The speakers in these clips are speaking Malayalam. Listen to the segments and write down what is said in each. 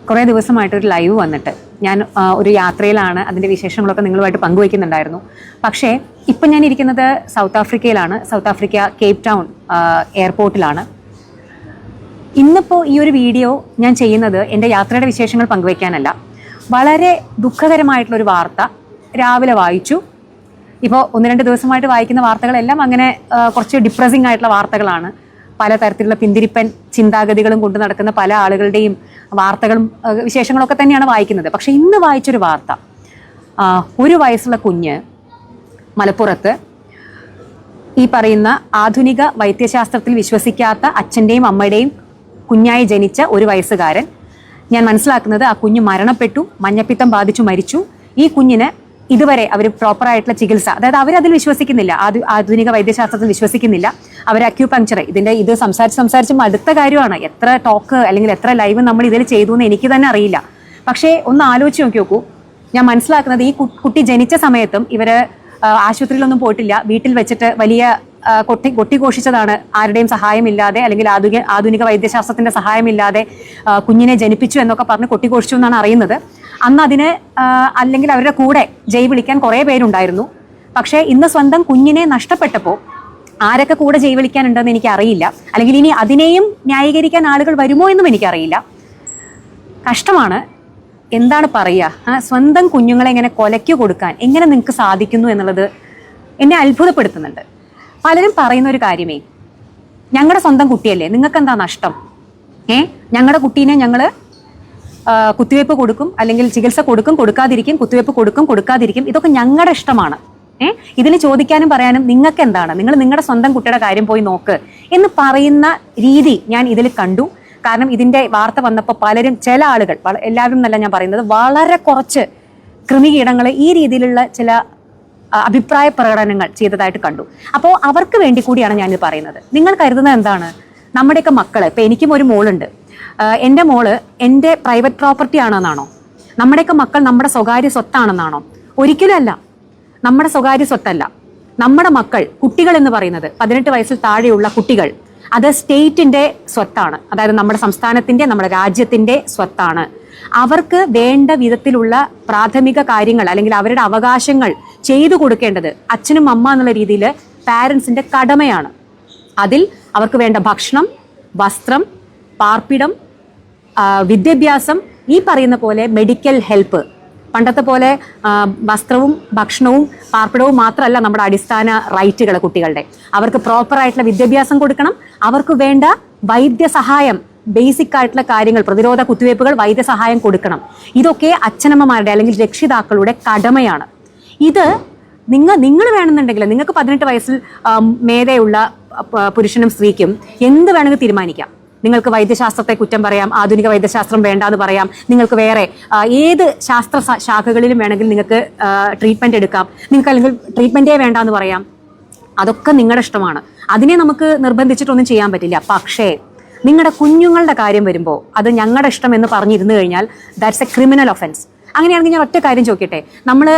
കുറേ ദിവസമായിട്ടൊരു ലൈവ് വന്നിട്ട് ഞാൻ ഒരു യാത്രയിലാണ്, അതിൻ്റെ വിശേഷങ്ങളൊക്കെ നിങ്ങളുമായിട്ട് പങ്കുവയ്ക്കുന്നുണ്ടായിരുന്നു. പക്ഷേ ഇപ്പം ഞാൻ ഇരിക്കുന്നത് സൗത്ത് ആഫ്രിക്കയിലാണ്. സൗത്ത് ആഫ്രിക്ക കേപ്പ് ടൗൺ എയർപോർട്ടിലാണ്. ഇന്നിപ്പോൾ ഈ ഒരു വീഡിയോ ഞാൻ ചെയ്യുന്നത് എൻ്റെ യാത്രയുടെ വിശേഷങ്ങൾ പങ്കുവയ്ക്കാനല്ല. വളരെ ദുഃഖകരമായിട്ടുള്ളൊരു വാർത്ത രാവിലെ വായിച്ചു. ഇപ്പോൾ 1-2 ദിവസമായിട്ട് വായിക്കുന്ന വാർത്തകളെല്ലാം അങ്ങനെ കുറച്ച് ഡിപ്രസിങ് ആയിട്ടുള്ള വാർത്തകളാണ്. പലതരത്തിലുള്ള പിന്തിരിപ്പൻ ചിന്താഗതികളും കൊണ്ട് നടക്കുന്ന പല ആളുകളുടെയും വാർത്തകളും വിശേഷങ്ങളൊക്കെ തന്നെയാണ് വായിക്കുന്നത്. പക്ഷെ ഇന്ന് വായിച്ചൊരു വാർത്ത, 1 വയസ്സുള്ള കുഞ്ഞ് മലപ്പുറത്ത് ഈ പറയുന്ന ആധുനിക വൈദ്യശാസ്ത്രത്തിൽ വിശ്വസിക്കാത്ത അച്ഛൻ്റെയും അമ്മയുടെയും കുഞ്ഞായി ജനിച്ച 1 വയസ്സുകാരൻ. ഞാൻ മനസ്സിലാക്കുന്നത് ആ കുഞ്ഞ് മരണപ്പെട്ടു, മഞ്ഞപ്പിത്തം ബാധിച്ചു മരിച്ചു. ഈ കുഞ്ഞിന് ഇതുവരെ അവർ പ്രോപ്പറായിട്ടുള്ള ചികിത്സ, അതായത് അവരതിൽ വിശ്വസിക്കുന്നില്ല, ആധുനിക വൈദ്യശാസ്ത്രത്തിൽ വിശ്വസിക്കുന്നില്ല. അവർ അക്യൂപങ്ക്ചർ, ഇത് സംസാരിച്ച് അടുത്ത കാര്യമാണ്. എത്ര ടോക്ക് അല്ലെങ്കിൽ എത്ര ലൈവ് നമ്മൾ ഇതിൽ ചെയ്തു എന്ന് എനിക്ക് തന്നെ അറിയില്ല. പക്ഷേ ഒന്ന് ആലോചിച്ച് നോക്കൂ. ഞാൻ മനസ്സിലാക്കുന്നത് ഈ കുട്ടി ജനിച്ച സമയത്തും ഇവർ ആശുപത്രിയിലൊന്നും പോയിട്ടില്ല, വീട്ടിൽ വെച്ചിട്ട് വലിയ കൊട്ടിഘോഷിച്ചതാണ്. ആരുടെയും സഹായമില്ലാതെ അല്ലെങ്കിൽ ആധുനിക വൈദ്യശാസ്ത്രത്തിന്റെ സഹായമില്ലാതെ കുഞ്ഞിനെ ജനിപ്പിച്ചു എന്നൊക്കെ പറഞ്ഞ് കൊട്ടിഘോഷിച്ചു എന്നാണ് അറിയുന്നത്. അന്ന് അതിന് അല്ലെങ്കിൽ അവരുടെ കൂടെ ജയ് വിളിക്കാൻ കുറേ പേരുണ്ടായിരുന്നു. പക്ഷേ ഇന്ന് സ്വന്തം കുഞ്ഞിനെ നഷ്ടപ്പെട്ടപ്പോൾ ആരൊക്കെ കൂടെ ജയ് വിളിക്കാനുണ്ടെന്ന് എനിക്കറിയില്ല. അല്ലെങ്കിൽ ഇനി അതിനെയും ന്യായീകരിക്കാൻ ആളുകൾ വരുമോ എന്നും എനിക്കറിയില്ല. കഷ്ടമാണ്. എന്താണ് പറയുക, സ്വന്തം കുഞ്ഞുങ്ങളെ ഇങ്ങനെ കൊലയ്ക്ക് കൊടുക്കാൻ എങ്ങനെ നിങ്ങൾക്ക് സാധിക്കുന്നു എന്നുള്ളത് എന്നെ അത്ഭുതപ്പെടുത്തുന്നുണ്ട്. പലരും പറയുന്ന ഒരു കാര്യമേ, ഞങ്ങളുടെ സ്വന്തം കുട്ടിയല്ലേ, നിങ്ങൾക്ക് എന്താ നഷ്ടം? ഞങ്ങളുടെ കുട്ടീനെ ഞങ്ങൾ കുത്തിവയ്പ്പ് കൊടുക്കും, അല്ലെങ്കിൽ ചികിത്സ കൊടുക്കും, കൊടുക്കാതിരിക്കും, കുത്തിവയ്പ്പ് കൊടുക്കും, കൊടുക്കാതിരിക്കും, ഇതൊക്കെ ഞങ്ങളുടെ ഇഷ്ടമാണ്. ഇതിന് ചോദിക്കാനും പറയാനും നിങ്ങൾക്ക് എന്താണ്? നിങ്ങൾ നിങ്ങളുടെ സ്വന്തം കുട്ടിയുടെ കാര്യം പോയി നോക്ക് എന്ന് പറയുന്ന രീതി ഞാൻ ഇതിൽ കണ്ടു. കാരണം ഇതിൻ്റെ വാർത്ത വന്നപ്പോൾ പലരും, ചില ആളുകൾ, എല്ലാവരും എന്നല്ല ഞാൻ പറയുന്നത്, വളരെ കുറച്ച് കൃമികീടങ്ങൾ ഈ രീതിയിലുള്ള ചില അഭിപ്രായ പ്രകടനങ്ങൾ ചെയ്തതായിട്ട് കണ്ടു. അപ്പോൾ അവർക്ക് വേണ്ടി കൂടിയാണ് ഞാനിത് പറയുന്നത്. നിങ്ങൾ കരുതുന്നത് എന്താണ്? നമ്മുടെയൊക്കെ മക്കൾ, ഇപ്പം എനിക്കും ഒരു മോളുണ്ട്, എൻ്റെ മോള് എൻ്റെ പ്രൈവറ്റ് പ്രോപ്പർട്ടി ആണെന്നാണോ? നമ്മുടെയൊക്കെ മക്കൾ നമ്മുടെ സ്വകാര്യ സ്വത്താണെന്നാണോ? ഒരിക്കലും അല്ല, നമ്മുടെ സ്വകാര്യ സ്വത്തല്ല. നമ്മുടെ മക്കൾ, കുട്ടികൾ എന്ന് പറയുന്നത് 18 വയസ്സിൽ താഴെയുള്ള കുട്ടികൾ, അത് സ്റ്റേറ്റിന്റെ സ്വത്താണ്. അതായത് നമ്മുടെ സംസ്ഥാനത്തിന്റെ, നമ്മുടെ രാജ്യത്തിന്റെ സ്വത്താണ്. അവർക്ക് വേണ്ട വിധത്തിലുള്ള പ്രാഥമിക കാര്യങ്ങൾ അല്ലെങ്കിൽ അവരുടെ അവകാശങ്ങൾ ചെയ്തു കൊടുക്കേണ്ടത് അച്ഛനും അമ്മ എന്നുള്ള രീതിയിൽ പാരൻസിന്റെ കടമയാണ്. അതിൽ അവർക്ക് വേണ്ട ഭക്ഷണം, വസ്ത്രം, പാർപ്പിടം, വിദ്യാഭ്യാസം, ഈ പറയുന്ന പോലെ മെഡിക്കൽ ഹെൽപ്പ്. പണ്ടത്തെ പോലെ വസ്ത്രവും ഭക്ഷണവും പാർപ്പിടവും മാത്രമല്ല നമ്മുടെ അടിസ്ഥാന റൈറ്റുകൾ കുട്ടികളുടെ. അവർക്ക് പ്രോപ്പറായിട്ടുള്ള വിദ്യാഭ്യാസം കൊടുക്കണം. അവർക്ക് വേണ്ട വൈദ്യസഹായം, ബേസിക് ആയിട്ടുള്ള കാര്യങ്ങൾ, പ്രതിരോധ കുത്തിവയ്പ്പുകൾ, വൈദ്യസഹായം കൊടുക്കണം. ഇതൊക്കെ അച്ഛനമ്മമാരുടെ അല്ലെങ്കിൽ രക്ഷിതാക്കളുടെ കടമയാണ്. ഇത് നിങ്ങൾ വേണമെന്നുണ്ടെങ്കിൽ നിങ്ങൾക്ക് 18 വയസ്സിൽ മേലെയുള്ള പുരുഷനും സ്ത്രീക്കും എന്ത് വേണമെങ്കിൽ തീരുമാനിക്കാം. നിങ്ങൾക്ക് വൈദ്യശാസ്ത്രത്തെ കുറ്റം പറയാം, ആധുനിക വൈദ്യശാസ്ത്രം വേണ്ടാന്ന് പറയാം, നിങ്ങൾക്ക് വേറെ ഏത് ശാസ്ത്ര ശാഖകളിലും വേണമെങ്കിൽ നിങ്ങൾക്ക് ട്രീറ്റ്മെന്റ് എടുക്കാം, നിങ്ങൾക്ക് അല്ലെങ്കിൽ ട്രീറ്റ്മെന്റേ വേണ്ടാന്ന് പറയാം. അതൊക്കെ നിങ്ങളുടെ ഇഷ്ടമാണ്. അതിനെ നമുക്ക് നിർബന്ധിച്ചിട്ടൊന്നും ചെയ്യാൻ പറ്റില്ല. പക്ഷേ നിങ്ങളുടെ കുഞ്ഞുങ്ങളുടെ കാര്യം വരുമ്പോൾ അത് ഞങ്ങളുടെ ഇഷ്ടം എന്ന് പറഞ്ഞിരുന്നു കഴിഞ്ഞാൽ ദാറ്റ്സ് എ ക്രിമിനൽ ഒഫൻസ്. അങ്ങനെയാണെങ്കിൽ ഞാൻ ഒറ്റ കാര്യം ചോദിക്കട്ടെ,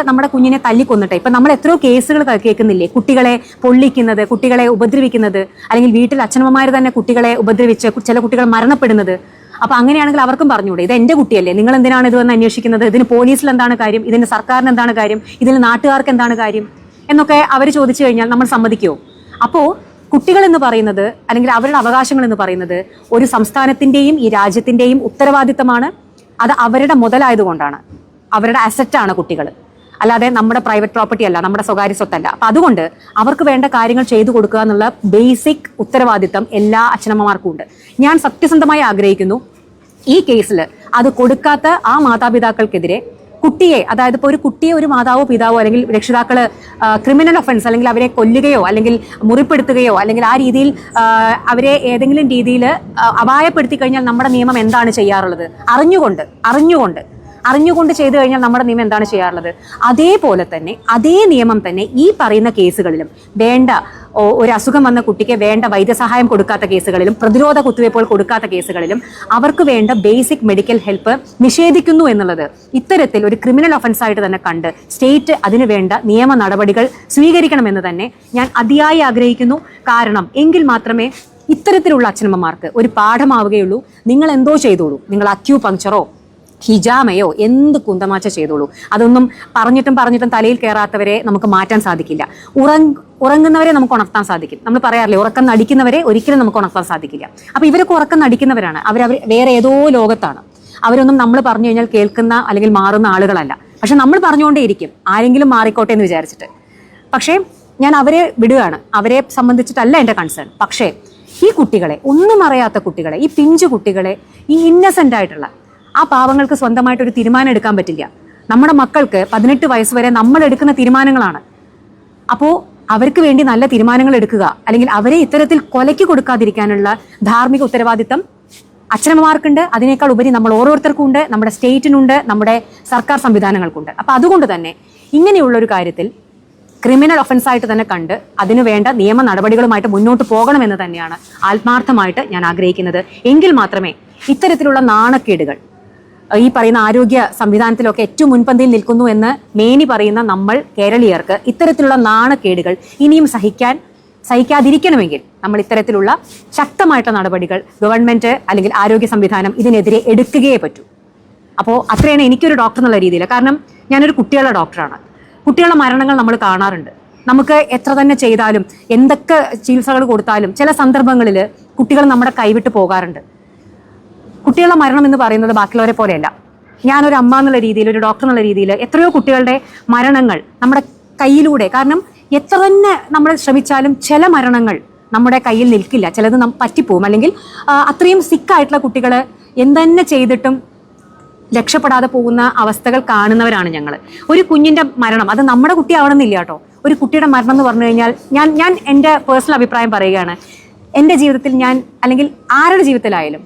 നമ്മുടെ കുഞ്ഞിനെ തല്ലിക്കൊന്നിട്ടെ, ഇപ്പം നമ്മൾ എത്രയോ കേസുകൾ കേൾക്കുന്നില്ലേ? കുട്ടികളെ പൊള്ളിക്കുന്നത്, കുട്ടികളെ ഉപദ്രവിക്കുന്നത്, അല്ലെങ്കിൽ വീട്ടിൽ അച്ഛനമ്മമാർ തന്നെ കുട്ടികളെ ഉപദ്രവിച്ച് ചില കുട്ടികൾ മരണപ്പെടുന്നത്. അപ്പം അങ്ങനെയാണെങ്കിൽ അവർക്കും പറഞ്ഞുകൂടെ, ഇത് എൻ്റെ കുട്ടിയല്ലേ, നിങ്ങൾ എന്തിനാണ് ഇതെന്ന് അന്വേഷിക്കുന്നത്? ഇതിന് പോലീസിൽ എന്താണ് കാര്യം? ഇതിന് സർക്കാരിന് എന്താണ് കാര്യം? ഇതിന് നാട്ടുകാർക്ക് എന്താണ് കാര്യം എന്നൊക്കെ അവർ ചോദിച്ചു കഴിഞ്ഞാൽ നമ്മൾ സമ്മതിക്കുമോ? അപ്പോൾ കുട്ടികൾ എന്ന് പറയുന്നത് അല്ലെങ്കിൽ അവരുടെ അവകാശങ്ങൾ എന്ന് പറയുന്നത് ഒരു സംസ്ഥാനത്തിൻ്റെയും ഈ രാജ്യത്തിൻ്റെയും ഉത്തരവാദിത്തമാണ്. അത് അവരുടെ മുതലായതുകൊണ്ടാണ്, അവരുടെ അസറ്റാണ് കുട്ടികൾ, അല്ലാതെ നമ്മുടെ പ്രൈവറ്റ് പ്രോപ്പർട്ടി അല്ല, നമ്മുടെ സ്വകാര്യ സ്വത്തല്ല. അപ്പം അതുകൊണ്ട് അവർക്ക് വേണ്ട കാര്യങ്ങൾ ചെയ്തു കൊടുക്കുക എന്നുള്ള ബേസിക് ഉത്തരവാദിത്തം എല്ലാ അച്ഛനമ്മമാർക്കും ഉണ്ട്. ഞാൻ സത്യസന്ധമായി ആഗ്രഹിക്കുന്നു ഈ കേസിൽ അത് കൊടുക്കാത്ത ആ മാതാപിതാക്കൾക്കെതിരെ കുട്ടിയെ, അതായത് ഇപ്പോൾ ഒരു കുട്ടിയെ ഒരു മാതാവോ പിതാവോ അല്ലെങ്കിൽ രക്ഷിതാക്കള് ക്രിമിനൽ ഒഫൻസ് അല്ലെങ്കിൽ അവരെ കൊല്ലുകയോ അല്ലെങ്കിൽ മുറിപ്പെടുത്തുകയോ അല്ലെങ്കിൽ ആ രീതിയിൽ അവരെ ഏതെങ്കിലും രീതിയിൽ അപായപ്പെടുത്തി കഴിഞ്ഞാൽ നമ്മുടെ നിയമം എന്താണ് ചെയ്യാറുള്ളത്? അറിഞ്ഞുകൊണ്ട് ചെയ്തു കഴിഞ്ഞാൽ നമ്മുടെ നിയമം എന്താണ് ചെയ്യാറുള്ളത്? അതേപോലെ തന്നെ അതേ നിയമം തന്നെ ഈ പറയുന്ന കേസുകളിലും വേണ്ട, ഒരു അസുഖം വന്ന കുട്ടിക്ക് വേണ്ട വൈദ്യസഹായം കൊടുക്കാത്ത കേസുകളിലും പ്രതിരോധ കുത്തിവയ്പ്പുകൾ കൊടുക്കാത്ത കേസുകളിലും അവർക്ക് വേണ്ട ബേസിക് മെഡിക്കൽ ഹെൽപ്പ് നിഷേധിക്കുന്നു എന്നുള്ളത് ഇത്തരത്തിൽ ഒരു ക്രിമിനൽ ഒഫൻസ് ആയിട്ട് തന്നെ കണ്ട് സ്റ്റേറ്റ് അതിനു വേണ്ട നിയമ നടപടികൾ സ്വീകരിക്കണമെന്ന് തന്നെ ഞാൻ അതിയായി ആഗ്രഹിക്കുന്നു. കാരണം എങ്കിൽ മാത്രമേ ഇത്തരത്തിലുള്ള അച്ഛനമ്മമാർക്ക് ഒരു പാഠമാവുകയുള്ളൂ. നിങ്ങൾ എന്തോ ചെയ്തോളൂ, നിങ്ങൾ അക്യൂപങ്ക്ചറോ ഹിജാമയോ എന്ത് കുന്തമാച്ച ചെയ്തോളൂ. അതൊന്നും പറഞ്ഞിട്ടും തലയിൽ കയറാത്തവരെ നമുക്ക് മാറ്റാൻ സാധിക്കില്ല. ഉറങ്ങുന്നവരെ നമുക്ക് ഉണർത്താൻ സാധിക്കും. നമ്മൾ പറയാറില്ലേ, ഉറക്കം നടിക്കുന്നവരെ ഒരിക്കലും നമുക്ക് ഉണർത്താൻ സാധിക്കില്ല. അപ്പൊ ഇവരൊക്കെ ഉറക്കം നടിക്കുന്നവരാണ്. അവർ വേറെ ഏതോ ലോകത്താണ്. അവരൊന്നും നമ്മൾ പറഞ്ഞു കഴിഞ്ഞാൽ കേൾക്കുന്ന അല്ലെങ്കിൽ മാറുന്ന ആളുകളല്ല. പക്ഷെ നമ്മൾ പറഞ്ഞുകൊണ്ടേയിരിക്കും, ആരെങ്കിലും മാറിക്കോട്ടെ എന്ന് വിചാരിച്ചിട്ട്. പക്ഷേ ഞാൻ അവരെ വിടുകയാണ്. അവരെ സംബന്ധിച്ചിട്ടല്ല എൻ്റെ കൺസേൺ. പക്ഷേ ഈ കുട്ടികളെ, ഒന്നും അറിയാത്ത കുട്ടികളെ, ഈ പിഞ്ചു കുട്ടികളെ, ഈ ഇന്നസെന്റ് ആയിട്ടുള്ള ആ പാവങ്ങൾക്ക് സ്വന്തമായിട്ടൊരു തീരുമാനം എടുക്കാൻ പറ്റില്ല. നമ്മുടെ മക്കൾക്ക് 18 വയസ്സ് വരെ നമ്മൾ എടുക്കുന്ന തീരുമാനങ്ങളാണ്. അപ്പോൾ അവർക്ക് വേണ്ടി നല്ല തീരുമാനങ്ങൾ എടുക്കുക, അല്ലെങ്കിൽ അവരെ ഇത്തരത്തിൽ കൊലയ്ക്ക് കൊടുക്കാതിരിക്കാനുള്ള ധാർമ്മിക ഉത്തരവാദിത്തം അച്ഛനമ്മമാർക്കുണ്ട്. അതിനേക്കാൾ ഉപരി നമ്മൾ ഓരോരുത്തർക്കും ഉണ്ട്, നമ്മുടെ സ്റ്റേറ്റിനുണ്ട്, നമ്മുടെ സർക്കാർ സംവിധാനങ്ങൾക്കുണ്ട്. അപ്പൊ അതുകൊണ്ട് തന്നെ ഇങ്ങനെയുള്ള ഒരു കാര്യത്തിൽ ക്രിമിനൽ ഒഫൻസ് ആയിട്ട് തന്നെ കണ്ട് അതിനു വേണ്ട നിയമ നടപടികളുമായിട്ട് മുന്നോട്ട് പോകണമെന്ന് തന്നെയാണ് ആത്മാർത്ഥമായിട്ട് ഞാൻ ആഗ്രഹിക്കുന്നത്. എങ്കിൽ മാത്രമേ ഇത്തരത്തിലുള്ള നാണക്കേടുകൾ, ഈ പറയുന്ന ആരോഗ്യ സംവിധാനത്തിലൊക്കെ ഏറ്റവും മുൻപന്തിയിൽ നിൽക്കുന്നു എന്ന് മേനി പറയുന്ന നമ്മൾ കേരളീയർക്ക് ഇത്തരത്തിലുള്ള നാണക്കേടുകൾ ഇനിയും സഹിക്കാതിരിക്കണമെങ്കിൽ നമ്മൾ ഇത്തരത്തിലുള്ള ശക്തമായിട്ടുള്ള നടപടികൾ ഗവൺമെന്റ് അല്ലെങ്കിൽ ആരോഗ്യ സംവിധാനം ഇതിനെതിരെ എടുക്കുകയേ പറ്റൂ. അപ്പോൾ അത്രയാണ് എനിക്കൊരു ഡോക്ടർ എന്നുള്ള രീതിയിൽ. കാരണം ഞാനൊരു കുട്ടികളുടെ ഡോക്ടറാണ്. കുട്ടികളുടെ മരണങ്ങൾ നമ്മൾ കാണാറുണ്ട്. നമുക്ക് എത്ര തന്നെ ചെയ്താലും എന്തൊക്കെ ചികിത്സകൾ കൊടുത്താലും ചില സന്ദർഭങ്ങളിൽ കുട്ടികൾ നമ്മുടെ കൈവിട്ട് പോകാറുണ്ട്. കുട്ടികളുടെ മരണം എന്ന് പറയുന്നത് ബാക്കിയുള്ളവരെ പോലെയല്ല. ഞാനൊരു അമ്മ എന്നുള്ള രീതിയിൽ, ഒരു ഡോക്ടർ എന്നുള്ള രീതിയിൽ എത്രയോ കുട്ടികളുടെ മരണങ്ങൾ നമ്മുടെ കയ്യിലൂടെ, കാരണം എത്ര തന്നെ നമ്മൾ ശ്രമിച്ചാലും ചില മരണങ്ങൾ നമ്മുടെ കയ്യിൽ നിൽക്കില്ല, ചിലത് പറ്റിപ്പോവും. അല്ലെങ്കിൽ അത്രയും സിക്കായിട്ടുള്ള കുട്ടികൾ എന്തെന്നെ ചെയ്തിട്ടും രക്ഷപ്പെടാതെ പോകുന്ന അവസ്ഥകൾ കാണുന്നവരാണ് ഞങ്ങൾ. ഒരു കുഞ്ഞിന്റെ മരണം, അത് നമ്മുടെ കുട്ടി ആവണമെന്നില്ല കേട്ടോ. ഒരു കുട്ടിയുടെ മരണം എന്ന് പറഞ്ഞു കഴിഞ്ഞാൽ ഞാൻ എൻ്റെ പേഴ്സണൽ അഭിപ്രായം പറയുകയാണ്. എൻ്റെ ജീവിതത്തിൽ അല്ലെങ്കിൽ ആരുടെ ജീവിതത്തിലായാലും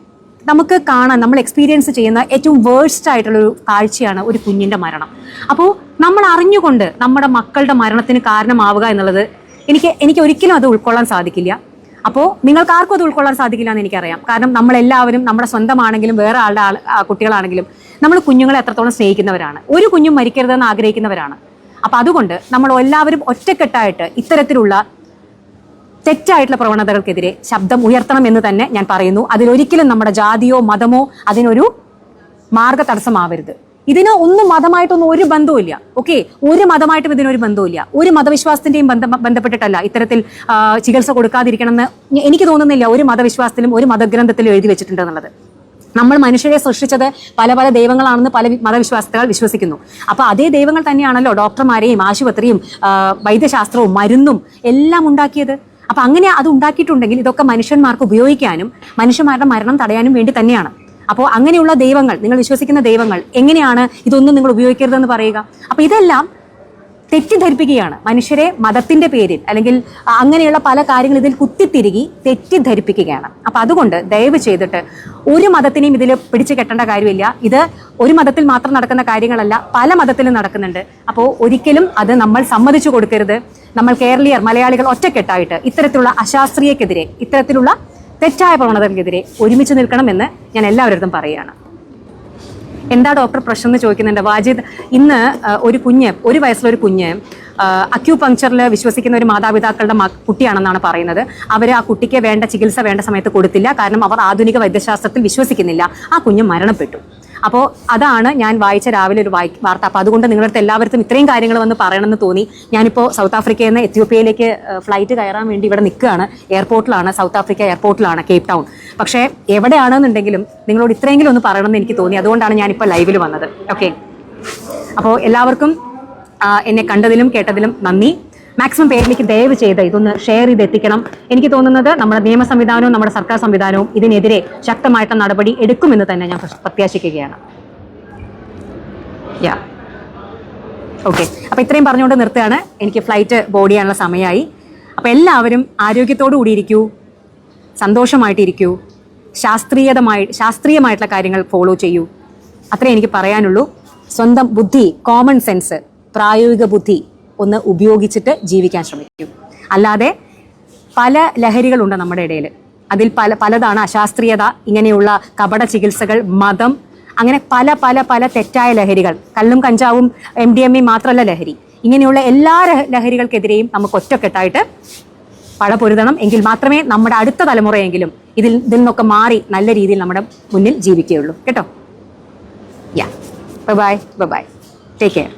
നമുക്ക് കാണാൻ, നമ്മൾ എക്സ്പീരിയൻസ് ചെയ്യുന്ന ഏറ്റവും വേഴ്സ്റ്റ് ആയിട്ടുള്ളൊരു കാഴ്ചയാണ് ഒരു കുഞ്ഞിന്റെ മരണം. അപ്പോൾ നമ്മൾ അറിഞ്ഞുകൊണ്ട് നമ്മുടെ മക്കളുടെ മരണത്തിന് കാരണമാവുക എന്നുള്ളത് എനിക്ക് ഒരിക്കലും അത് ഉൾക്കൊള്ളാൻ സാധിക്കില്ല. അപ്പോൾ നിങ്ങൾക്ക് ആർക്കും അത് ഉൾക്കൊള്ളാൻ സാധിക്കില്ല എന്ന് എനിക്കറിയാം. കാരണം നമ്മളെല്ലാവരും നമ്മുടെ സ്വന്തമാണെങ്കിലും വേറെ ആളുടെ കുട്ടികളാണെങ്കിലും നമ്മൾ കുഞ്ഞുങ്ങളെ എത്രത്തോളം സ്നേഹിക്കുന്നവരാണ്, ഒരു കുഞ്ഞും മരിക്കരുതെന്ന് ആഗ്രഹിക്കുന്നവരാണ്. അപ്പം അതുകൊണ്ട് നമ്മൾ എല്ലാവരും ഒറ്റക്കെട്ടായിട്ട് ഇത്തരത്തിലുള്ള തെറ്റായിട്ടുള്ള പ്രവണതകൾക്കെതിരെ ശബ്ദം ഉയർത്തണം എന്ന് തന്നെ ഞാൻ പറയുന്നു. അതിലൊരിക്കലും നമ്മുടെ ജാതിയോ മതമോ അതിനൊരു മാർഗ തടസ്സമാവരുത്. ഇതിന് ഒന്നും മതമായിട്ടൊന്നും ഒരു ബന്ധവുമില്ല. ഓക്കെ, ഒരു മതമായിട്ടും ഇതിനൊരു ബന്ധവുമില്ല. ഒരു മതവിശ്വാസത്തിന്റെയും ബന്ധപ്പെട്ടിട്ടല്ല ഇത്തരത്തിൽ ചികിത്സ കൊടുക്കാതിരിക്കണമെന്ന് എനിക്ക് തോന്നുന്നില്ല ഒരു മതവിശ്വാസത്തിലും ഒരു മതഗ്രന്ഥത്തിലും എഴുതി വെച്ചിട്ടുണ്ട് എന്നുള്ളത്. നമ്മൾ മനുഷ്യരെ സൃഷ്ടിച്ചത് പല പല ദൈവങ്ങളാണെന്ന് പല മതവിശ്വാസികൾ വിശ്വസിക്കുന്നു. അപ്പൊ അതേ ദൈവങ്ങൾ തന്നെയാണല്ലോ ഡോക്ടർമാരെയും ആശുപത്രിയും വൈദ്യശാസ്ത്രവും മരുന്നും എല്ലാം ഉണ്ടാക്കിയത്. അപ്പൊ അങ്ങനെ അത് ഉണ്ടാക്കിയിട്ടുണ്ടെങ്കിൽ ഇതൊക്കെ മനുഷ്യന്മാർക്ക് ഉപയോഗിക്കാനും മനുഷ്യന്മാരുടെ മരണം തടയാനും വേണ്ടി തന്നെയാണ്. അപ്പോൾ അങ്ങനെയുള്ള ദൈവങ്ങൾ, നിങ്ങൾ വിശ്വസിക്കുന്ന ദൈവങ്ങൾ എങ്ങനെയാണ് ഇതൊന്നും നിങ്ങൾ ഉപയോഗിക്കരുതെന്ന് പറയുക? അപ്പൊ ഇതെല്ലാം തെറ്റിദ്ധരിപ്പിക്കുകയാണ് മനുഷ്യരെ മതത്തിന്റെ പേരിൽ, അല്ലെങ്കിൽ അങ്ങനെയുള്ള പല കാര്യങ്ങൾ ഇതിൽ കുത്തിത്തിരുകി തെറ്റിദ്ധരിപ്പിക്കുകയാണ്. അപ്പൊ അതുകൊണ്ട് ദയവ് ചെയ്തിട്ട് ഒരു മതത്തിനെയും ഇതിൽ പിടിച്ചു കെട്ടേണ്ട കാര്യമില്ല. ഇത് ഒരു മതത്തിൽ മാത്രം നടക്കുന്ന കാര്യങ്ങളല്ല, പല മതത്തിലും നടക്കുന്നുണ്ട്. അപ്പോൾ ഒരിക്കലും അത് നമ്മൾ സമ്മതിച്ചു കൊടുക്കരുത്. നമ്മൾ കേരളീയർ, മലയാളികൾ ഒറ്റക്കെട്ടായിട്ട് ഇത്തരത്തിലുള്ള അശാസ്ത്രീയക്കെതിരെ, ഇത്തരത്തിലുള്ള തെറ്റായ പ്രവണതകൾക്കെതിരെ ഒരുമിച്ച് നിൽക്കണമെന്ന് ഞാൻ എല്ലാവരുടെ പറയുകയാണ്. എന്താ ഡോക്ടർ പ്രശ്നം എന്ന് ചോദിക്കുന്നുണ്ട് വാജിദ്. ഇന്ന് ഒരു വയസ്സുള്ള കുഞ്ഞ് അക്യൂപങ്ക്ചറിൽ വിശ്വസിക്കുന്ന ഒരു മാതാപിതാക്കളുടെ കുട്ടിയാണെന്നാണ് പറയുന്നത്. അവർ ആ കുട്ടിക്ക് വേണ്ട ചികിത്സ വേണ്ട സമയത്ത് കൊടുത്തില്ല. കാരണം അവർ ആധുനിക വൈദ്യശാസ്ത്രത്തിൽ വിശ്വസിക്കുന്നില്ല. ആ കുഞ്ഞ് മരണപ്പെട്ടു. അപ്പോൾ അതാണ് ഞാൻ വായിച്ച രാവിലെ ഒരു വാർത്ത. അപ്പോൾ അതുകൊണ്ട് നിങ്ങളുടെ അടുത്ത് എല്ലാവർക്കും ഇത്രയും കാര്യങ്ങൾ വന്ന് പറയണമെന്ന് തോന്നി. ഞാനിപ്പോൾ സൗത്ത് ആഫ്രിക്കയിൽ നിന്ന് എത്യോപ്യയിലേക്ക് ഫ്ലൈറ്റ് കയറാൻ വേണ്ടി ഇവിടെ നിൽക്കുകയാണ്. എയർപോർട്ടിലാണ്, സൗത്ത് ആഫ്രിക്ക എയർപോർട്ടിലാണ്, കേപ്പ് ടൗൺ. പക്ഷേ എവിടെയാണെന്നുണ്ടെങ്കിലും നിങ്ങളോട് ഇത്രയെങ്കിലും ഒന്ന് പറയണമെന്ന് എനിക്ക് തോന്നി. അതുകൊണ്ടാണ് ഞാനിപ്പോൾ ലൈവിൽ വന്നത്. ഓക്കെ, അപ്പോൾ എല്ലാവർക്കും എന്നെ കണ്ടതിലും കേട്ടതിലും നന്ദി. മാക്സിമം പേരിലേക്ക് ദയവ് ചെയ്ത് ഇതൊന്ന് ഷെയർ ചെയ്ത് എത്തിക്കണം. എനിക്ക് തോന്നുന്നത് നമ്മുടെ നിയമ സംവിധാനവും നമ്മുടെ സർക്കാർ സംവിധാനവും ഇതിനെതിരെ ശക്തമായിട്ടുള്ള നടപടി എടുക്കുമെന്ന് തന്നെ ഞാൻ പ്രത്യാശിക്കുകയാണ്. ഓക്കെ, അപ്പൊ ഇത്രയും പറഞ്ഞുകൊണ്ട് നിർത്തുകയാണ്. എനിക്ക് ഫ്ലൈറ്റ് ബോർഡ് ചെയ്യാനുള്ള സമയമായി. അപ്പൊ എല്ലാവരും ആരോഗ്യത്തോടു കൂടിയിരിക്കൂ, സന്തോഷമായിട്ടിരിക്കൂ, ശാസ്ത്രീയമായിട്ടുള്ള കാര്യങ്ങൾ ഫോളോ ചെയ്യൂ. അത്രേ എനിക്ക് പറയാനുള്ളൂ. സ്വന്തം ബുദ്ധി, കോമൺ സെൻസ്, പ്രായോഗിക ബുദ്ധി ഒന്ന് ഉപയോഗിച്ചിട്ട് ജീവിക്കാൻ ശ്രമിക്കും. അല്ലാതെ പല ലഹരികളുണ്ട് നമ്മുടെ ഇടയിൽ. അതിൽ പലതാണ് അശാസ്ത്രീയത, ഇങ്ങനെയുള്ള കപട ചികിത്സകൾ, മതം, അങ്ങനെ പല പല പല തെറ്റായ ലഹരികൾ. കള്ളും കഞ്ചാവും MDMA മാത്രമല്ല ലഹരി. ഇങ്ങനെയുള്ള എല്ലാ ലഹരികൾക്കെതിരെയും നമുക്ക് ഒറ്റക്കെട്ടായിട്ട് പടപൊരുതണം. എങ്കിൽ മാത്രമേ നമ്മുടെ അടുത്ത തലമുറയെങ്കിലും ഇതിൽ നിന്നൊക്കെ മാറി നല്ല രീതിയിൽ നമ്മുടെ മുന്നിൽ ജീവിക്കുകയുള്ളൂ. കേട്ടോ? Yeah. Bye bye. Take care.